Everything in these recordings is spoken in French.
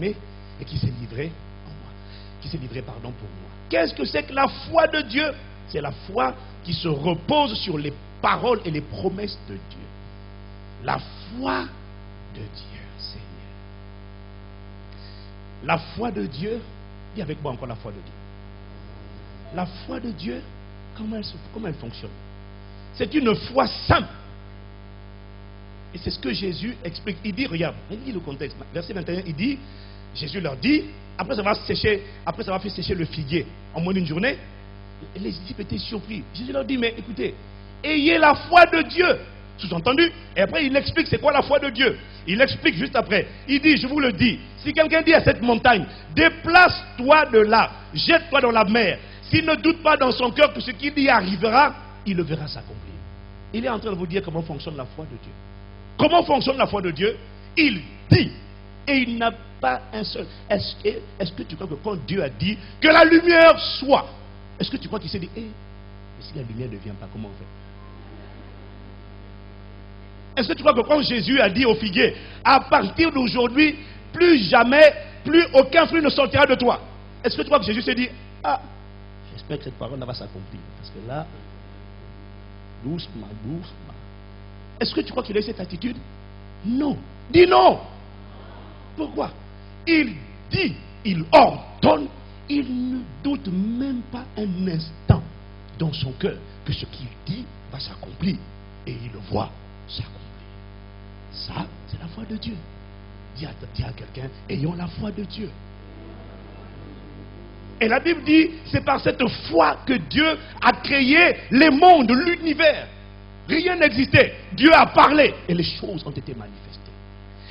aimé et qui s'est livré en moi. Qui s'est livré, pardon, pour moi. Qu'est-ce que c'est que la foi de Dieu? C'est la foi qui se repose sur les paroles et les promesses de Dieu. La foi de Dieu, Seigneur. La foi de Dieu, dis avec moi encore la foi de Dieu. La foi de Dieu, comment elle fonctionne? C'est une foi simple. Et c'est ce que Jésus explique. Il dit, regarde, il dit le contexte. Verset 21, il dit, Jésus leur dit, après avoir fait sécher le figuier en moins d'une journée, les disciples étaient surpris. Jésus leur dit, mais écoutez, ayez la foi de Dieu. Sous-entendu. Et après, il explique c'est quoi la foi de Dieu. Il explique juste après. Il dit, je vous le dis, si quelqu'un dit à cette montagne, déplace-toi de là, jette-toi dans la mer, s'il ne doute pas dans son cœur que ce qu'il dit arrivera, il le verra s'accomplir. Il est en train de vous dire comment fonctionne la foi de Dieu. Comment fonctionne la foi de Dieu? Il dit, et il n'a pas un seul. Est-ce que tu crois que quand Dieu a dit que la lumière soit, est-ce que tu crois qu'il s'est dit, mais si la lumière ne vient pas, comment on fait? Est-ce que tu crois que quand Jésus a dit au figuier, à partir d'aujourd'hui, plus jamais, plus aucun fruit ne sortira de toi? Est-ce que tu crois que Jésus s'est dit, j'espère que cette parole va s'accomplir? Parce que là, doucement. Est-ce que tu crois qu'il a eu cette attitude? Non. Dis non. Pourquoi? Il dit, il ordonne, il ne doute même pas un instant dans son cœur que ce qu'il dit va s'accomplir. Et il le voit s'accomplir. Ça, c'est la foi de Dieu. Dis à quelqu'un, ayons la foi de Dieu. Et la Bible dit, c'est par cette foi que Dieu a créé les mondes, l'univers. Rien n'existait. Dieu a parlé et les choses ont été manifestées.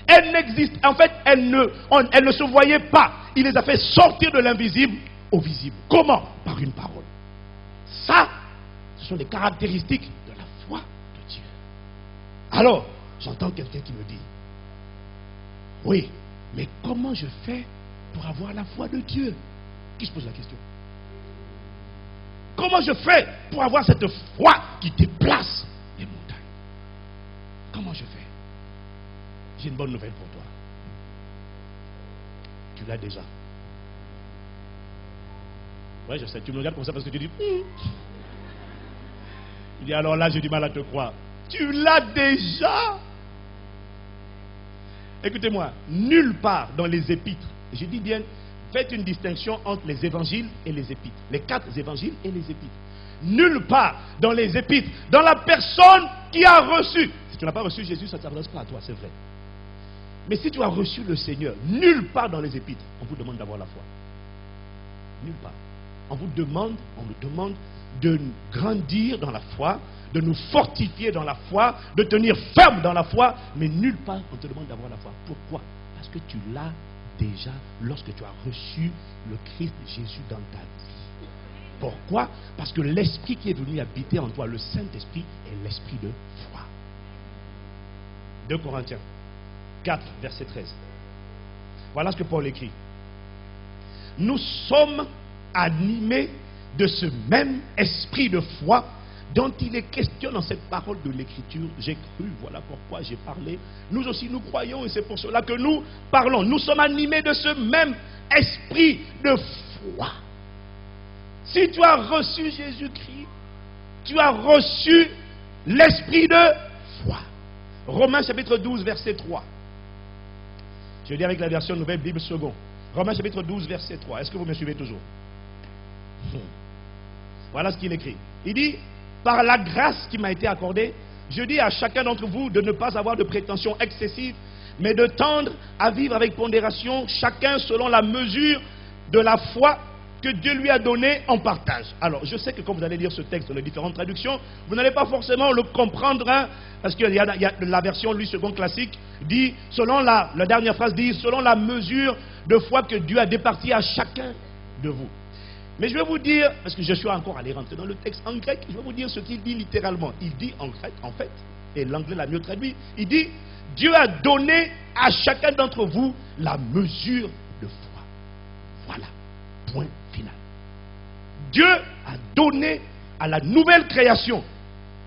Elles n'existent, en fait, elles ne se voyaient pas. Il les a fait sortir de l'invisible au visible. Comment? Par une parole. Ça, ce sont les caractéristiques de la foi de Dieu. Alors, j'entends quelqu'un qui me dit, oui, mais comment je fais pour avoir la foi de Dieu? Qui se pose la question? Comment je fais pour avoir cette foi qui déplace les montagnes? Comment je fais? J'ai une bonne nouvelle pour toi. Tu l'as déjà. Oui, je sais, tu me regardes comme ça parce que tu dis, il dit, alors là, j'ai du mal à te croire. Tu l'as déjà. Écoutez-moi, nulle part dans les épîtres, je dis bien, faites une distinction entre les évangiles et les épîtres. Les 4 évangiles et les épîtres. Nulle part dans les épîtres, dans la personne qui a reçu. Si tu n'as pas reçu Jésus, ça ne s'adresse pas à toi, c'est vrai. Mais si tu as reçu le Seigneur, nulle part dans les épîtres, on vous demande d'avoir la foi. Nulle part. On nous demande de grandir dans la foi, de nous fortifier dans la foi, de tenir ferme dans la foi, mais nulle part on te demande d'avoir la foi. Pourquoi? Parce que tu l'as déjà lorsque tu as reçu le Christ Jésus dans ta vie. Pourquoi? Parce que l'Esprit qui est venu habiter en toi, le Saint-Esprit, est l'Esprit de foi. 2 Corinthiens 4, verset 13. Voilà ce que Paul écrit. Nous sommes animés de ce même esprit de foi dont il est question dans cette parole de l'Écriture. J'ai cru, voilà pourquoi j'ai parlé. Nous aussi nous croyons et c'est pour cela que nous parlons. Nous sommes animés de ce même esprit de foi. Si tu as reçu Jésus-Christ, tu as reçu l'esprit de foi. Romains chapitre 12, verset 3. Je lis avec la version Nouvelle Bible seconde. Romains chapitre 12, verset 3. Est-ce que vous me suivez toujours? Voilà ce qu'il écrit. Il dit, par la grâce qui m'a été accordée, je dis à chacun d'entre vous de ne pas avoir de prétention excessive, mais de tendre à vivre avec pondération, chacun selon la mesure de la foi que Dieu lui a donnée en partage. Alors, je sais que quand vous allez lire ce texte dans les différentes traductions, vous n'allez pas forcément le comprendre, hein, parce qu'il y a la version, lui, seconde classique, dit, selon la dernière phrase dit, selon la mesure de foi que Dieu a départie à chacun de vous. Mais je vais vous dire, parce que je suis encore allé rentrer dans le texte en grec, je vais vous dire ce qu'il dit littéralement. Il dit en grec, en fait, et l'anglais l'a mieux traduit, il dit, Dieu a donné à chacun d'entre vous la mesure de foi. Voilà, point final. Dieu a donné à la nouvelle création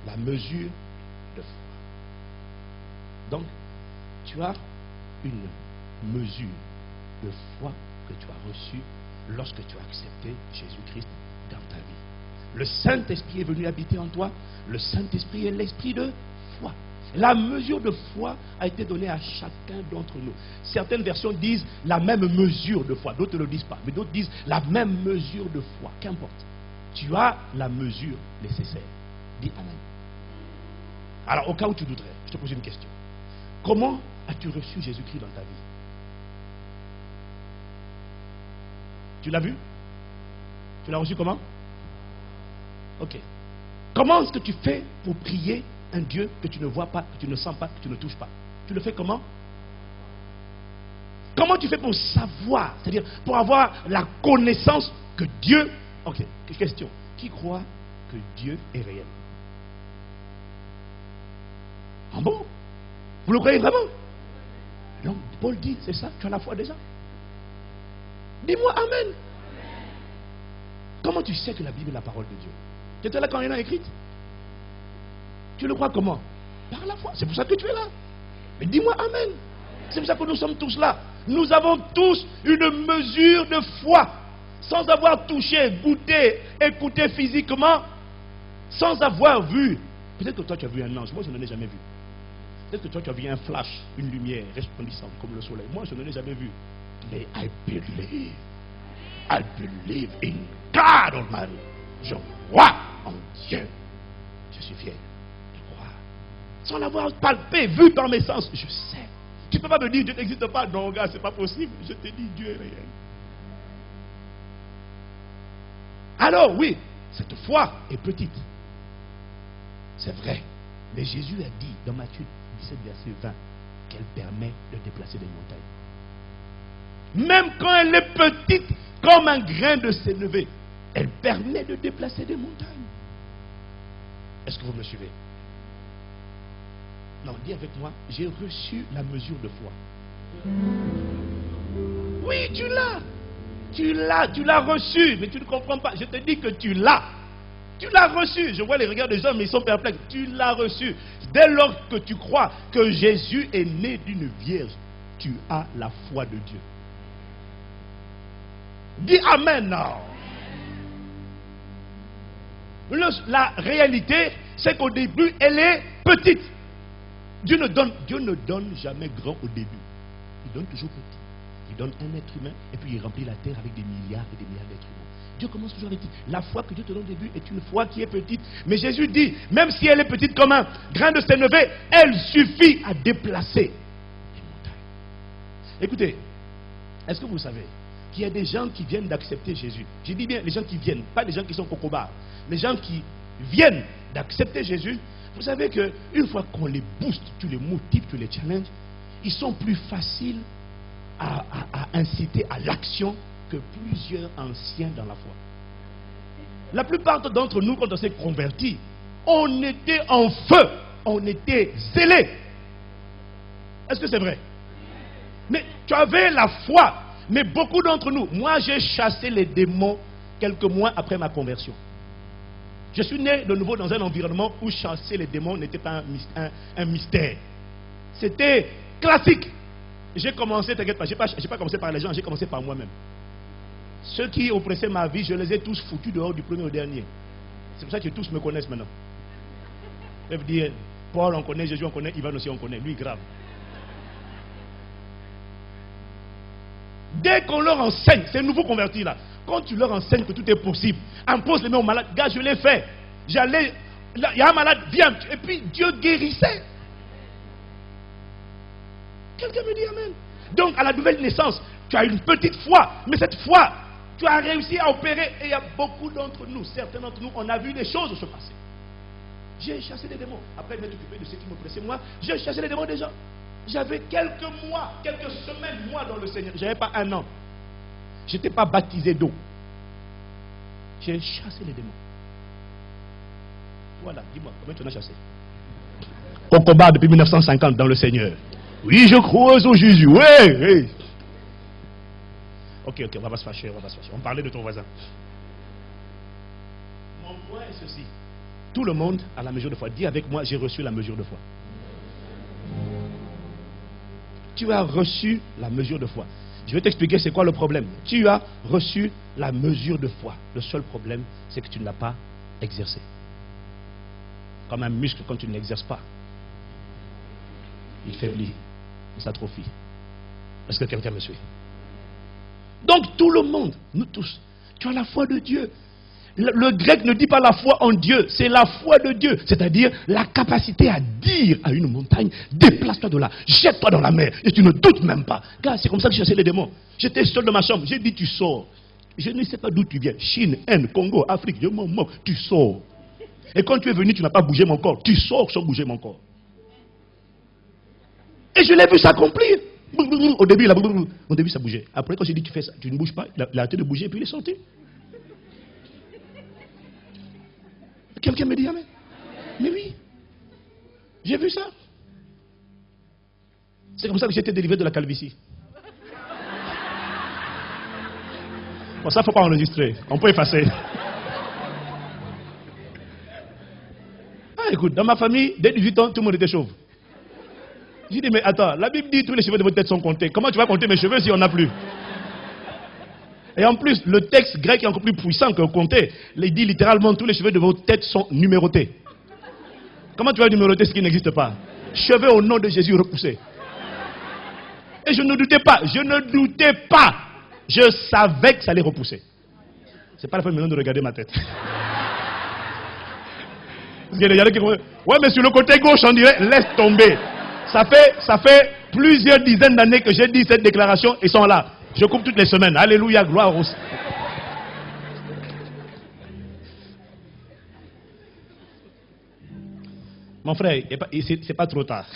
la mesure de foi. Donc, tu as une mesure de foi que tu as reçu lorsque tu as accepté Jésus-Christ dans ta vie. Le Saint-Esprit est venu habiter en toi. Le Saint-Esprit est l'esprit de foi. La mesure de foi a été donnée à chacun d'entre nous. Certaines versions disent la même mesure de foi. D'autres ne le disent pas. Mais d'autres disent la même mesure de foi. Qu'importe. Tu as la mesure nécessaire. Dis Amen. Alors, au cas où tu douterais, je te pose une question. Comment as-tu reçu Jésus-Christ dans ta vie? Tu l'as vu? Tu l'as reçu comment? Ok. Comment est-ce que tu fais pour prier un Dieu que tu ne vois pas, que tu ne sens pas, que tu ne touches pas? Tu le fais comment? Comment tu fais pour savoir, c'est-à-dire pour avoir la connaissance que Dieu... Ok, question. Qui croit que Dieu est réel? Ah bon? Vous le croyez vraiment? Non, Paul dit, c'est ça, tu as la foi déjà. Dis-moi Amen. Comment tu sais que la Bible est la parole de Dieu? Tu étais là quand elle a écrite? Tu le crois comment? Par la foi. C'est pour ça que tu es là. Mais dis-moi Amen. C'est pour ça que nous sommes tous là. Nous avons tous une mesure de foi. Sans avoir touché, goûté, écouté physiquement. Sans avoir vu. Peut-être que toi tu as vu un ange. Moi je n'en ai jamais vu. Peut-être que toi tu as vu un flash, une lumière resplendissante comme le soleil. Moi je n'en ai jamais vu. Mais I believe in God Almighty. Je crois en Dieu. Je suis fier de croire. Sans l'avoir palpé, vu par mes sens, je sais. Tu ne peux pas me dire Dieu n'existe pas. Non, gars, c'est pas possible. Je te dis Dieu est réel. Alors oui, cette foi est petite. C'est vrai. Mais Jésus a dit dans Matthieu 17, verset 20, qu'elle permet de déplacer des montagnes. Même quand elle est petite, comme un grain de sénévé, elle permet de déplacer des montagnes. Est-ce que vous me suivez? Non, dis avec moi, j'ai reçu la mesure de foi. Oui, tu l'as. Tu l'as reçu, mais tu ne comprends pas. Je te dis que tu l'as. Tu l'as reçu. Je vois les regards des gens, mais ils sont perplexes. Tu l'as reçu. Dès lors que tu crois que Jésus est né d'une vierge, tu as la foi de Dieu. Dis Amen now. La réalité, c'est qu'au début, elle est petite. Dieu ne donne jamais grand au début. Il donne toujours petit. Il donne un être humain et puis il remplit la terre avec des milliards et des milliards d'êtres humains. Dieu commence toujours avec petit. La foi que Dieu te donne au début est une foi qui est petite. Mais Jésus dit, même si elle est petite comme un grain de sénévé, elle suffit à déplacer les montagnes. Écoutez, est-ce que vous savez qu'il y a des gens qui viennent d'accepter Jésus? Je dis bien les gens qui viennent, pas les gens qui sont cocobars. Les gens qui viennent d'accepter Jésus, vous savez qu'une fois qu'on les booste, tu les motives, tu les challenges, ils sont plus faciles à inciter à l'action que plusieurs anciens dans la foi. La plupart d'entre nous, quand on s'est convertis, on était en feu, on était zélés. Est-ce que c'est vrai? Mais tu avais la foi. Mais beaucoup d'entre nous, moi j'ai chassé les démons quelques mois après ma conversion. Je suis né de nouveau dans un environnement où chasser les démons n'était pas un mystère. C'était classique. J'ai commencé, t'inquiète pas, j'ai pas commencé par les gens, j'ai commencé par moi-même. Ceux qui oppressaient ma vie, je les ai tous foutus dehors du premier au dernier. C'est pour ça que tous me connaissent maintenant. Ils peuvent dire, Paul on connaît, Jésus on connaît, Ivan aussi on connaît, lui grave. Dès qu'on leur enseigne, ces nouveaux convertis là, quand tu leur enseignes que tout est possible, impose les mains aux malades, gars je l'ai fait. J'allais, il y a un malade, viens, et puis Dieu guérissait. Quelqu'un me dit Amen. Donc à la nouvelle naissance, tu as une petite foi, mais cette foi, tu as réussi à opérer. Et il y a beaucoup d'entre nous, certains d'entre nous, on a vu des choses se passer. J'ai chassé des démons. Après m'être occupé de ceux qui m'oppressaient, moi, j'ai chassé les démons des gens. J'avais quelques mois, quelques semaines, moi dans le Seigneur. Je n'avais pas un an. Je n'étais pas baptisé d'eau. J'ai chassé les démons. Voilà, dis-moi, combien tu en as chassé? Au combat depuis 1950 dans le Seigneur. Oui, je crois au Jésus. Oui, oui. Ok, on va pas se fâcher, on parlait de ton voisin. Mon point est ceci. Tout le monde a la mesure de foi. Dis avec moi, j'ai reçu la mesure de foi. Tu as reçu la mesure de foi. Je vais t'expliquer c'est quoi le problème. Tu as reçu la mesure de foi. Le seul problème, c'est que tu ne l'as pas exercé. Comme un muscle, quand tu ne l'exerces pas, il faiblit, il s'atrophie. Est-ce que quelqu'un me suit? Donc tout le monde, nous tous, tu as la foi de Dieu. Le grec ne dit pas la foi en Dieu, c'est la foi de Dieu. C'est-à-dire la capacité à dire à une montagne, déplace-toi de là, jette-toi dans la mer, et tu ne doutes même pas. Car c'est comme ça que je chassais les démons. J'étais seul dans ma chambre, j'ai dit tu sors. Je ne sais pas d'où tu viens, Chine, Inde, Congo, Afrique, je m'en moque, tu sors. Et quand tu es venu, tu n'as pas bougé mon corps, tu sors sans bouger mon corps. Et je l'ai vu s'accomplir. Au début, ça bougeait. Après, quand j'ai dit tu fais ça, tu ne bouges pas, il a arrêté de bouger et puis il est sorti. Quelqu'un me dit amen. Mais oui, j'ai vu ça. C'est comme ça que j'ai été délivré de la calvitie. Bon, ça, il ne faut pas enregistrer. On peut effacer. Ah, écoute, dans ma famille, dès 18 ans, tout le monde était chauve. J'ai dit, mais attends, la Bible dit tous les cheveux de votre tête sont comptés. Comment tu vas compter mes cheveux si on n'a plus? Et en plus, le texte grec est encore plus puissant que compter. Il dit littéralement, tous les cheveux de votre tête sont numérotés. Comment tu vas numéroter ce qui n'existe pas? Cheveux au nom de Jésus repoussés. Et je ne doutais pas, je savais que ça allait repousser. C'est pas la peine maintenant de regarder ma tête. Parce qu'il y a des qui vont dire, ouais, mais sur le côté gauche, on dirait, laisse tomber. Ça fait plusieurs dizaines d'années que j'ai dit cette déclaration, ils sont là. Je coupe toutes les semaines. Alléluia, gloire aussi. Mon frère, c'est pas trop tard.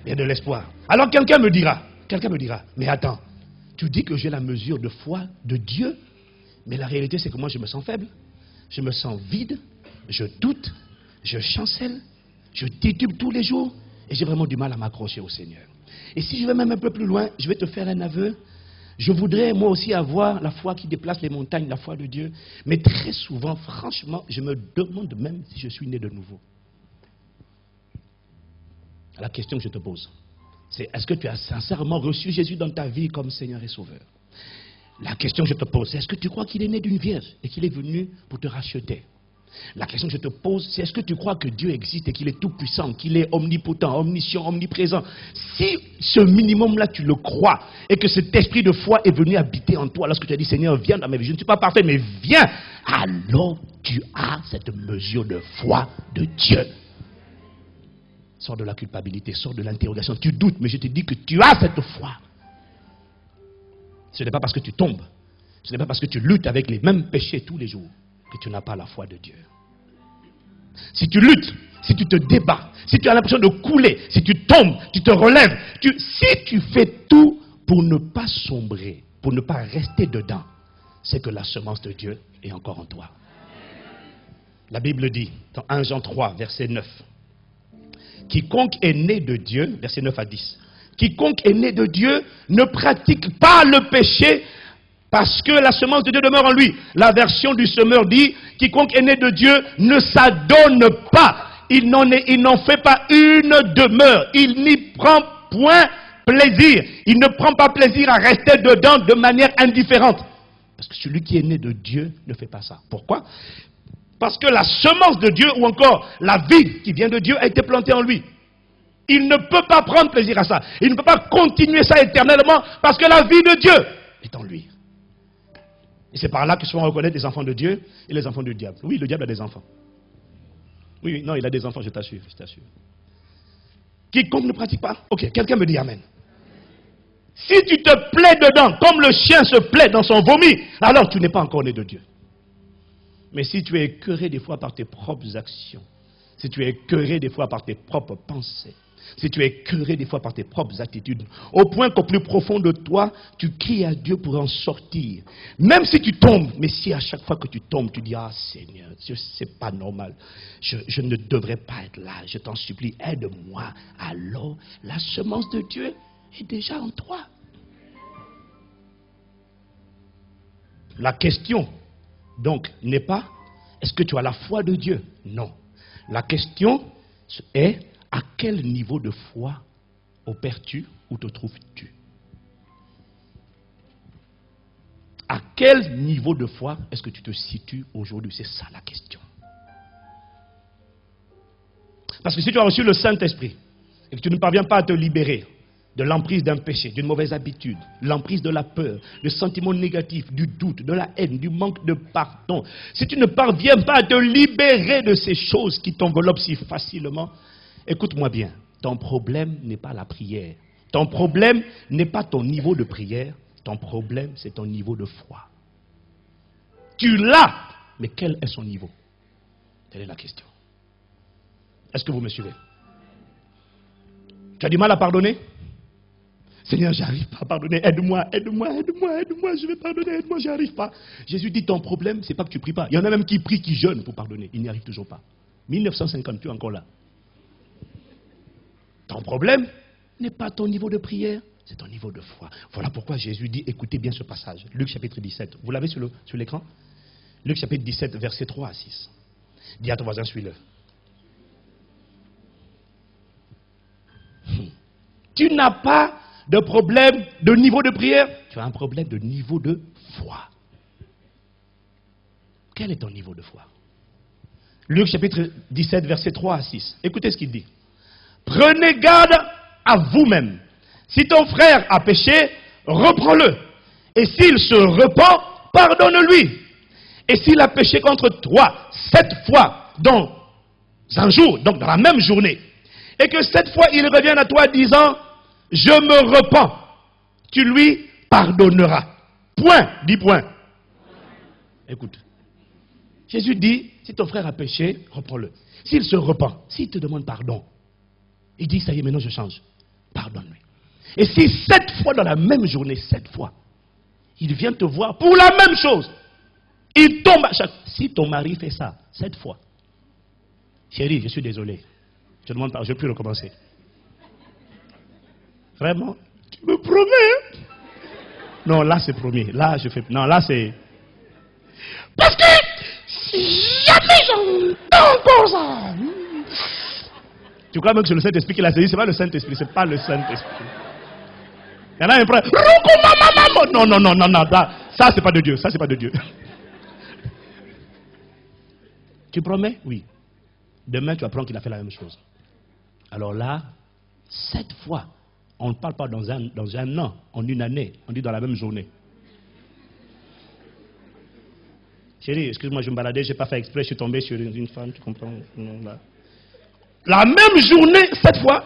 Il y a de l'espoir. Alors quelqu'un me dira, mais attends, tu dis que j'ai la mesure de foi de Dieu, mais la réalité c'est que moi je me sens faible, je me sens vide, je doute, je chancelle, je titube tous les jours, et j'ai vraiment du mal à m'accrocher au Seigneur. Et si je vais même un peu plus loin, je vais te faire un aveu. Je voudrais moi aussi avoir la foi qui déplace les montagnes, la foi de Dieu. Mais très souvent, franchement, je me demande même si je suis né de nouveau. La question que je te pose, c'est est-ce que tu as sincèrement reçu Jésus dans ta vie comme Seigneur et Sauveur? La question que je te pose, c'est est-ce que tu crois qu'il est né d'une vierge et qu'il est venu pour te racheter? La question que je te pose, c'est est-ce que tu crois que Dieu existe et qu'il est tout puissant, qu'il est omnipotent, omniscient, omniprésent? Si ce minimum-là, tu le crois et que cet esprit de foi est venu habiter en toi, lorsque tu as dit Seigneur, viens dans ma vie, je ne suis pas parfait, mais viens, alors tu as cette mesure de foi de Dieu. Sors de la culpabilité, sors de l'interrogation. Tu doutes, mais je te dis que tu as cette foi. Ce n'est pas parce que tu tombes, ce n'est pas parce que tu luttes avec les mêmes péchés tous les jours que tu n'as pas la foi de Dieu. Si tu luttes, si tu te débats, si tu as l'impression de couler, si tu tombes, tu te relèves, si tu fais tout pour ne pas sombrer, pour ne pas rester dedans, c'est que la semence de Dieu est encore en toi. La Bible dit, dans 1 Jean 3, verset 9, quiconque est né de Dieu, verset 9 à 10, quiconque est né de Dieu ne pratique pas le péché parce que la semence de Dieu demeure en lui. La version du semeur dit, quiconque est né de Dieu ne s'adonne pas. Il n'en fait pas une demeure. Il n'y prend point plaisir. Il ne prend pas plaisir à rester dedans de manière indifférente. Parce que celui qui est né de Dieu ne fait pas ça. Pourquoi? Parce que la semence de Dieu, ou encore la vie qui vient de Dieu, a été plantée en lui. Il ne peut pas prendre plaisir à ça. Il ne peut pas continuer ça éternellement parce que la vie de Dieu est en lui. Et c'est par là que souvent on reconnaît les enfants de Dieu et les enfants du diable. Oui, le diable a des enfants. Oui, non, il a des enfants, je t'assure, je t'assure. Quiconque ne pratique pas. Ok, quelqu'un me dit amen. Si tu te plais dedans, comme le chien se plaît dans son vomi, alors tu n'es pas encore né de Dieu. Mais si tu es écœuré des fois par tes propres actions, si tu es écœuré des fois par tes propres pensées, si tu es écœuré des fois par tes propres attitudes, au point qu'au plus profond de toi, tu cries à Dieu pour en sortir. Même si tu tombes, mais si à chaque fois que tu tombes, tu dis, ah Seigneur, c'est pas normal, je ne devrais pas être là, je t'en supplie, aide-moi. Alors, la semence de Dieu est déjà en toi. La question, donc, n'est pas, est-ce que tu as la foi de Dieu? Non. La question est, à quel niveau de foi opères-tu ou te trouves-tu? À quel niveau de foi est-ce que tu te situes aujourd'hui? C'est ça la question. Parce que si tu as reçu le Saint-Esprit et que tu ne parviens pas à te libérer de l'emprise d'un péché, d'une mauvaise habitude, l'emprise de la peur, le sentiment négatif, du doute, de la haine, du manque de pardon, si tu ne parviens pas à te libérer de ces choses qui t'enveloppent si facilement, écoute-moi bien, ton problème n'est pas la prière. Ton problème n'est pas ton niveau de prière, ton problème c'est ton niveau de foi. Tu l'as, mais quel est son niveau? Telle est la question. Est-ce que vous me suivez? Tu as du mal à pardonner? Seigneur, j'arrive pas à pardonner, aide-moi, je vais pardonner, aide-moi, j'y arrive pas. Jésus dit, ton problème, c'est pas que tu pries pas. Il y en a même qui prient, qui jeûnent pour pardonner. Ils n'y arrivent toujours pas. 1950, tu es encore là. Ton problème n'est pas ton niveau de prière, c'est ton niveau de foi. Voilà pourquoi Jésus dit, écoutez bien ce passage. Luc chapitre 17. Vous l'avez sur l'écran? Luc chapitre 17, versets 3 à 6. Dis à ton voisin, suis-le. Tu n'as pas de problème de niveau de prière, tu as un problème de niveau de foi. Quel est ton niveau de foi? Luc chapitre 17, versets 3 à 6. Écoutez ce qu'il dit. Prenez garde à vous-même. Si ton frère a péché, reprends-le. Et s'il se repent, pardonne-lui. Et s'il a péché contre toi 7 fois dans un jour, donc dans la même journée, et que 7 fois il revienne à toi disant, je me repens, tu lui pardonneras. Point, dis point. Écoute, Jésus dit, si ton frère a péché, reprends-le. S'il se repent, s'il te demande pardon, il dit, ça y est, maintenant je change, pardonne-lui. Et si 7 fois dans la même journée, 7 fois, il vient te voir pour la même chose, il tombe à chaque... Si ton mari fait ça 7 fois, chérie, je suis désolé, je ne demande pas, je ne vais plus recommencer. Vraiment? Tu me promets? Non, là c'est promis. Là je fais... Non, là c'est... Parce que si jamais j'entends encore ça... Tu crois même que c'est le Saint-Esprit qui l'a saisi? C'est pas le Saint-Esprit, c'est pas le Saint-Esprit. Il y en a un frère... Non, non, non, non, non. Ça c'est pas de Dieu, ça c'est pas de Dieu. Tu promets? Oui. Demain tu apprends qu'il a fait la même chose. Alors là, 7 fois... On ne parle pas dans un an, en une année. On dit dans la même journée. Chérie, excuse-moi, je me baladais, je n'ai pas fait exprès, je suis tombé sur une femme, tu comprends? Non, là. La même journée, 7 fois.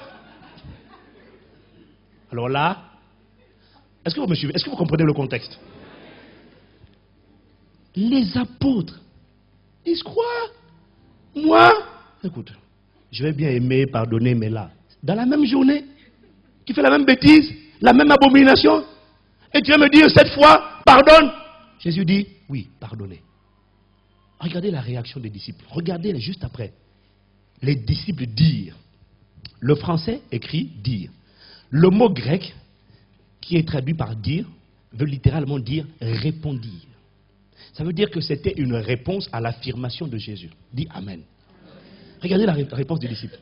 Alors là, est-ce que vous me suivez? Est-ce que vous comprenez le contexte? Les apôtres disent quoi? Moi? Écoute, je vais bien aimer, pardonner, mais là, dans la même journée, tu fais la même bêtise, la même abomination, et tu vas me dire 7 fois, pardonne. Jésus dit, oui, pardonnez. Regardez la réaction des disciples. Regardez juste après. Les disciples dirent. Le français écrit dire. Le mot grec, qui est traduit par dire, veut littéralement dire répondir. Ça veut dire que c'était une réponse à l'affirmation de Jésus. Dis Amen. Regardez la réponse des disciples.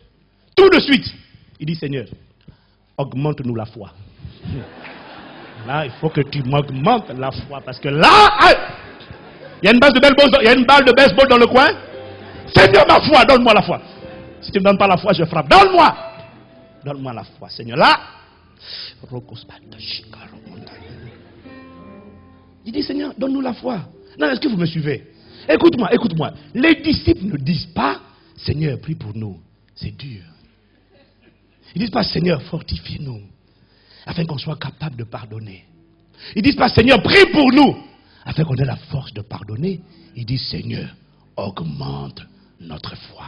Tout de suite, il dit, Seigneur, augmente-nous la foi. Là, il faut que tu m'augmentes la foi. Parce que là, il y a une balle de baseball dans le coin. Seigneur, ma foi, donne-moi la foi. Si tu ne me donnes pas la foi, je frappe. Donne-moi. Donne-moi la foi, Seigneur. Là, il dit, Seigneur, donne-nous la foi. Non, est-ce que vous me suivez? Écoute-moi, écoute-moi. Les disciples ne disent pas, Seigneur, prie pour nous. C'est dur. Ils ne disent pas, Seigneur, fortifie-nous, afin qu'on soit capable de pardonner. Ils ne disent pas, Seigneur, prie pour nous, afin qu'on ait la force de pardonner. Ils disent, Seigneur, augmente notre foi.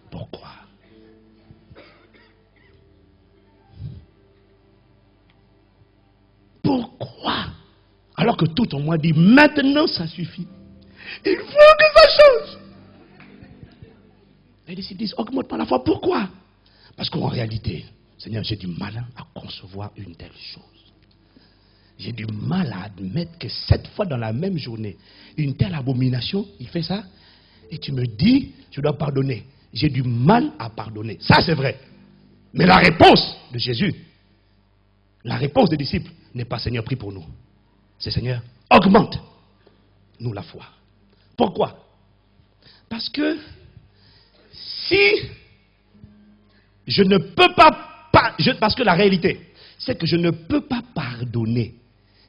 Pourquoi? Pourquoi? Alors que tout en moi dit, maintenant ça suffit. Il faut que ça change. Les disciples disent, augmente-moi la foi. Pourquoi? Parce qu'en réalité, Seigneur, j'ai du mal à concevoir une telle chose. J'ai du mal à admettre que 7 fois dans la même journée, une telle abomination, il fait ça, et tu me dis, je dois pardonner. J'ai du mal à pardonner. Ça, c'est vrai. Mais la réponse de Jésus, la réponse des disciples, n'est pas Seigneur, prie pour nous. C'est Seigneur, augmente-nous la foi. Pourquoi? Parce que si je ne peux parce que la réalité, c'est que je ne peux pas pardonner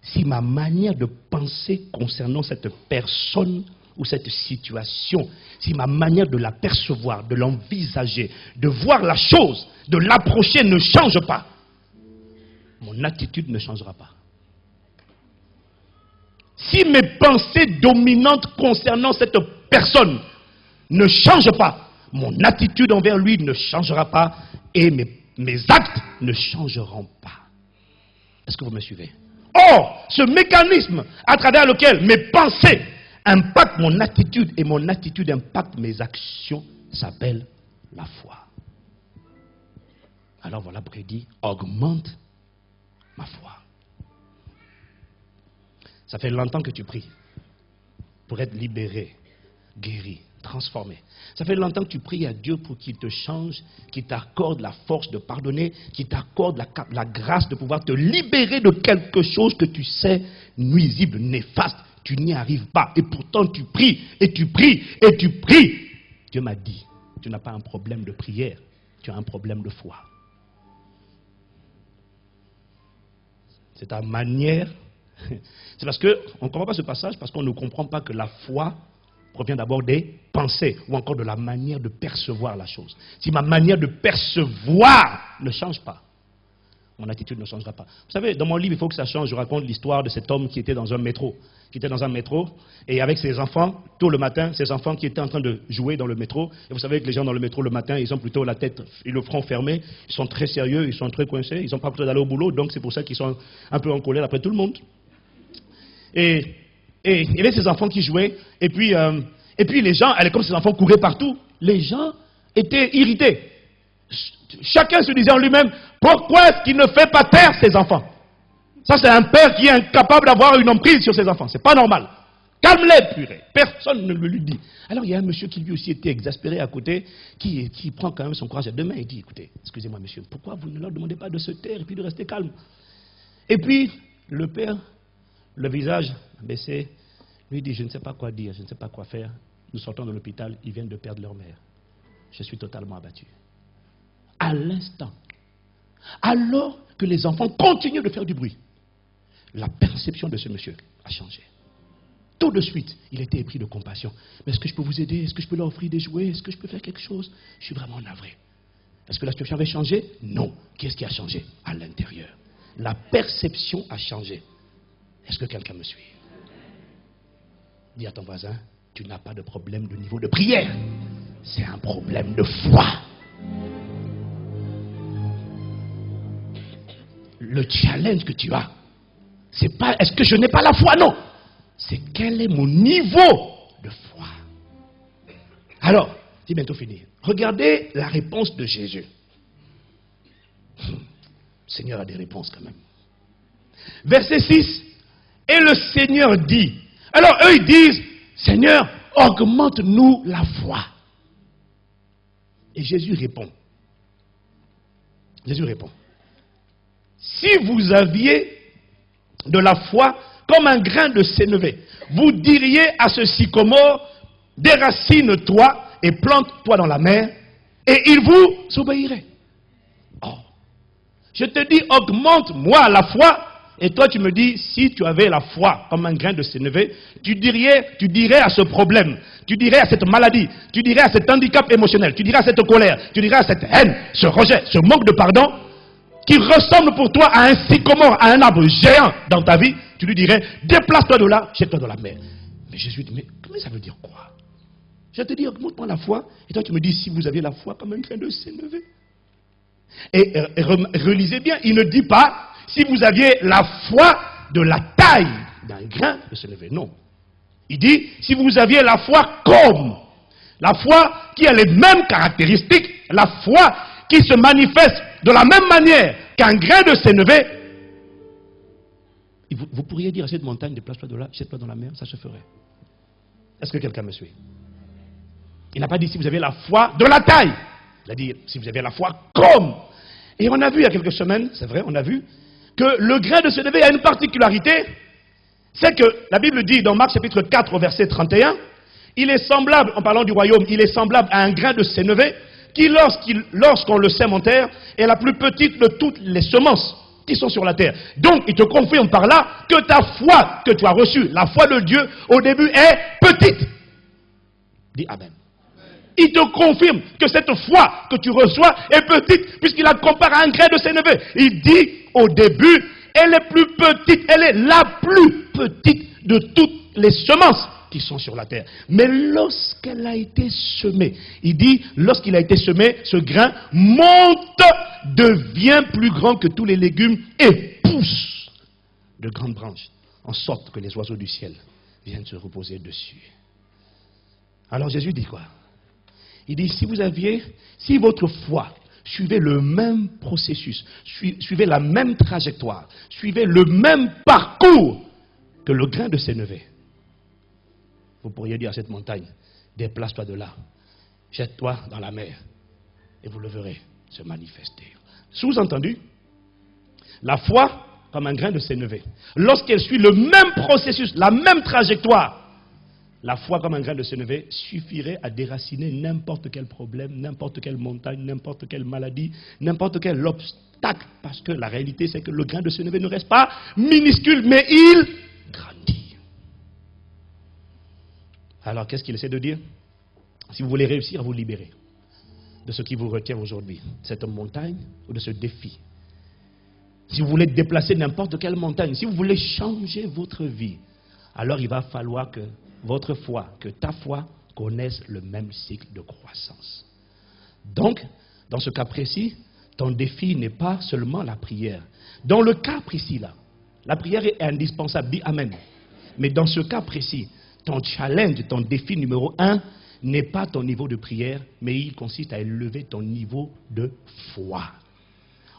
si ma manière de penser concernant cette personne ou cette situation, si ma manière de la percevoir, de l'envisager, de voir la chose, de l'approcher ne change pas, mon attitude ne changera pas. Si mes pensées dominantes concernant cette personne ne changent pas, mon attitude envers lui ne changera pas et mes actes ne changeront pas. Est-ce que vous me suivez? Or, ce mécanisme à travers lequel mes pensées impactent mon attitude et mon attitude impacte mes actions s'appelle la foi. Alors voilà pourquoi il dit augmente ma foi. Ça fait longtemps que tu pries pour être libéré, guéri, transformé. Ça fait longtemps que tu pries à Dieu pour qu'il te change, qu'il t'accorde la force de pardonner, qu'il t'accorde la grâce de pouvoir te libérer de quelque chose que tu sais nuisible, néfaste. Tu n'y arrives pas. Et pourtant tu pries, et tu pries, et tu pries. Dieu m'a dit, tu n'as pas un problème de prière, tu as un problème de foi. C'est ta manière. C'est parce qu'on ne comprend pas ce passage, parce qu'on ne comprend pas que la foi provient d'abord des pensées, ou encore de la manière de percevoir la chose. Si ma manière de percevoir ne change pas, mon attitude ne changera pas. Vous savez, dans mon livre, il faut que ça change. Je raconte l'histoire de cet homme qui était dans un métro. Et avec ses enfants, tôt le matin, ses enfants qui étaient en train de jouer dans le métro. Et vous savez que les gens dans le métro le matin, ils ont plutôt la tête et le front fermé. Ils sont très sérieux, ils sont très coincés. Ils n'ont pas besoin d'aller au boulot, donc c'est pour ça qu'ils sont un peu en colère après tout le monde. Et il y avait ces enfants qui jouaient, et puis les gens, comme ces enfants couraient partout, les gens étaient irrités. Chacun se disait en lui-même, pourquoi est-ce qu'il ne fait pas taire ses enfants? Ça, c'est un père qui est incapable d'avoir une emprise sur ses enfants. C'est pas normal. Calme-les, purée. Personne ne le lui dit. Alors, il y a un monsieur qui lui aussi était exaspéré à côté, qui prend quand même son courage à deux mains et dit, écoutez, excusez-moi monsieur, pourquoi vous ne leur demandez pas de se taire et puis de rester calme? Et puis, le père, le visage baissé, lui dit, je ne sais pas quoi dire, je ne sais pas quoi faire. Nous sortons de l'hôpital, ils viennent de perdre leur mère. Je suis totalement abattu. À l'instant, alors que les enfants continuent de faire du bruit, la perception de ce monsieur a changé. Tout de suite, il était épris de compassion. Mais est-ce que je peux vous aider? Est-ce que je peux leur offrir des jouets? Est-ce que je peux faire quelque chose? Je suis vraiment navré. Est-ce que la situation avait changé? Non. Qu'est-ce qui a changé? À l'intérieur. La perception a changé. Est-ce que quelqu'un me suit? Dis à ton voisin, tu n'as pas de problème de niveau de prière. C'est un problème de foi. Le challenge que tu as, c'est pas est-ce que je n'ai pas la foi, non. C'est quel est mon niveau de foi. Alors, c'est bientôt fini. Regardez la réponse de Jésus. Le Seigneur a des réponses quand même. Verset 6. Et le Seigneur dit. Alors eux ils disent, Seigneur, augmente-nous la foi. Et Jésus répond. Jésus répond. Si vous aviez de la foi comme un grain de sénévé, vous diriez à ce sycomore, déracine-toi et plante-toi dans la mer, et il vous obéirait. Oh, je te dis, augmente-moi la foi, et toi tu me dis, si tu avais la foi comme un grain de sénévé, tu dirais à ce problème, tu dirais à cette maladie, tu dirais à cet handicap émotionnel, tu dirais à cette colère, tu dirais à cette haine, ce rejet, ce manque de pardon, qui ressemble pour toi à un sycomore, à un arbre géant dans ta vie, tu lui dirais, déplace-toi de là, jette-toi dans la mer. Mais Jésus dit, mais comment ça veut dire quoi? Je te dis, augmente-moi la foi, et toi tu me dis, si vous aviez la foi comme un grain de sénévé. Et relisez bien, il ne dit pas, si vous aviez la foi de la taille d'un grain de sénévé. Non. Il dit, si vous aviez la foi comme, la foi qui a les mêmes caractéristiques, la foi qui se manifeste de la même manière qu'un grain de sénévé, vous pourriez dire à cette montagne, déplace-toi de là, jette-toi dans la mer, ça se ferait. Est-ce que quelqu'un me suit? Il n'a pas dit si vous avez la foi de la taille. Il a dit si vous avez la foi comme. Et on a vu il y a quelques semaines, c'est vrai, on a vu que le grain de sénévé a une particularité. c'est que la Bible dit dans Marc chapitre 4 au verset 31, il est semblable, en parlant du royaume, il est semblable à un grain de sénévé qui, lorsqu'on le sème en terre, est la plus petite de toutes les semences qui sont sur la terre. Donc, il te confirme par là que ta foi que tu as reçue, la foi de Dieu, au début est petite. Dis Amen. Il te confirme que cette foi que tu reçois est petite, puisqu'il la compare à un grain de sénévé. Il dit, au début, elle est plus petite, elle est la plus petite de toutes les semences qui sont sur la terre. Mais lorsqu'elle a été semée, il dit, lorsqu'il a été semé, ce grain monte, devient plus grand que tous les légumes et pousse de grandes branches, en sorte que les oiseaux du ciel viennent se reposer dessus. Alors Jésus dit quoi? Il dit, si votre foi suivait le même processus, suivait la même trajectoire, suivait le même parcours que le grain de sénévé, vous pourriez dire à cette montagne, déplace-toi de là, jette-toi dans la mer, et vous le verrez se manifester. Sous-entendu, la foi, comme un grain de sénévé, lorsqu'elle suit le même processus, la même trajectoire, la foi comme un grain de sénévé suffirait à déraciner n'importe quel problème, n'importe quelle montagne, n'importe quelle maladie, n'importe quel obstacle. Parce que la réalité, c'est que le grain de sénévé ne reste pas minuscule, mais il grandit. Alors, qu'est-ce qu'il essaie de dire? Si vous voulez réussir à vous libérer de ce qui vous retient aujourd'hui, cette montagne ou de ce défi, si vous voulez déplacer n'importe quelle montagne, si vous voulez changer votre vie, alors il va falloir que votre foi, que ta foi connaisse le même cycle de croissance. Donc, dans ce cas précis, ton défi n'est pas seulement la prière. Dans le cas précis là, la prière est indispensable, dis Amen. Mais dans ce cas précis, ton challenge, ton défi numéro 1 n'est pas ton niveau de prière, mais il consiste à élever ton niveau de foi.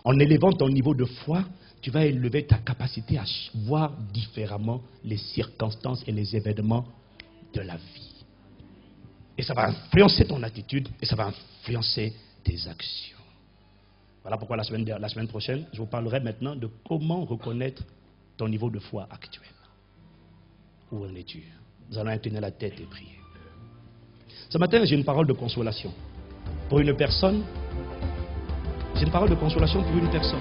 En élevant ton niveau de foi, tu vas élever ta capacité à voir différemment les circonstances et les événements de la vie. Et ça va influencer ton attitude et ça va influencer tes actions. Voilà pourquoi la semaine prochaine, je vous parlerai maintenant de comment reconnaître ton niveau de foi actuel. Où en es-tu? Nous allons incliner la tête et prier. Ce matin, j'ai une parole de consolation pour une personne. J'ai une parole de consolation pour une personne.